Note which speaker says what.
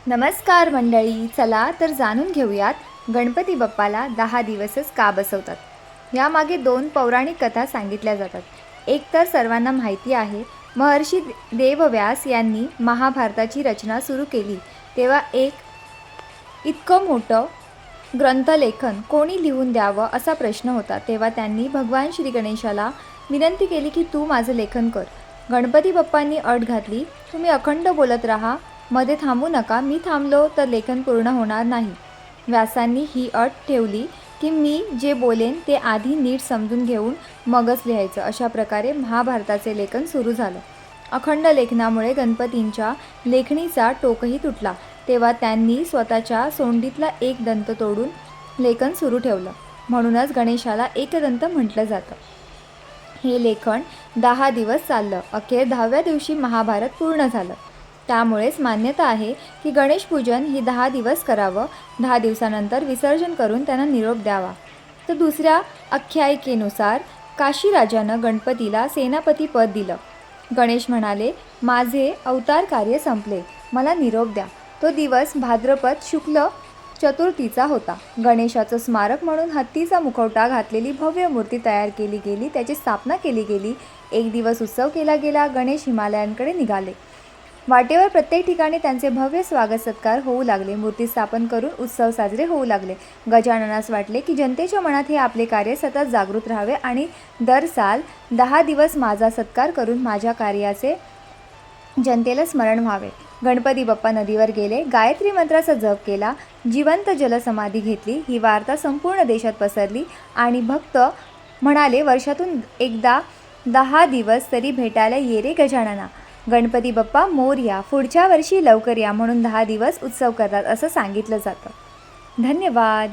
Speaker 1: नमस्कार मंडळी, चला तर जाणून घेऊयात गणपती बाप्पाला 10 दिवसच का बसवतात. यामागे 2 पौराणिक कथा सांगितल्या जातात. एक तर सर्वांना माहिती आहे, महर्षी देवव्यास यांनी महाभारताची रचना सुरू केली तेव्हा इतकं मोठं ग्रंथलेखन कोणी लिहून द्यावं असा प्रश्न होता. तेव्हा त्यांनी भगवान श्री गणेशाला विनंती केली की तू माझं लेखन कर. गणपती बाप्पांनी अट घातली, तुम्ही अखंड बोलत राहा, मध्ये थांबू नका, मी थांबलो तर लेखन पूर्ण होणार नाही. व्यासांनी ही अट ठेवली की मी जे बोलेन ते आधी नीट समजून घेऊन मगच लिहायचं. अशा प्रकारे महाभारताचे लेखन सुरू झालं. अखंड लेखनामुळे गणपतींच्या लेखणीचा टोकही तुटला. तेव्हा त्यांनी स्वतःच्या सोंडीतला एक दंत तोडून लेखन सुरू ठेवलं. म्हणूनच गणेशाला एकदंत म्हटलं जातं. हे लेखन 10 दिवस चाललं. अखेर 10व्या दिवशी महाभारत पूर्ण झालं. त्यामुळेच मान्यता आहे की गणेश पूजन ही 10 दिवस करावं. 10 दिवसानंतर विसर्जन करून त्यांना निरोप द्यावा. तर दुसऱ्या आख्यायिकेनुसार काशीराजानं गणपतीला सेनापती पद दिलं. गणेश म्हणाले, माझे अवतार कार्य संपले, मला निरोप द्या. तो दिवस भाद्रपद शुक्ल चतुर्थीचा होता. गणेशाचं स्मारक म्हणून हत्तीचा मुखवटा घातलेली भव्य मूर्ती तयार केली गेली. त्याची स्थापना केली गेली. एक दिवस उत्सव केला गेला. गणेश हिमालयांकडे निघाले. वाटेवर प्रत्येक ठिकाणी त्यांचे भव्य स्वागत सत्कार होऊ लागले. मूर्ती स्थापन करून उत्सव साजरे होऊ लागले. गजाननास वाटले की जनतेच्या मनात हे आपले कार्य सतत जागृत राहावे आणि दर साल 10 दिवस माझा सत्कार करून माझ्या कार्याचे जनतेला स्मरण व्हावे. गणपती बाप्पा नदीवर गेले, गायत्री मंत्राचा जप केला, जिवंत जलसमाधी घेतली. ही वार्ता संपूर्ण देशात पसरली आणि भक्त म्हणाले, वर्षातून एकदा 10 दिवस तरी भेटायला ये रे गजानना. गणपती बाप्पा मोरया, पुढच्या वर्षी लवकर या म्हणून 10 दिवस उत्सव करतात असं सांगितलं जातं. धन्यवाद.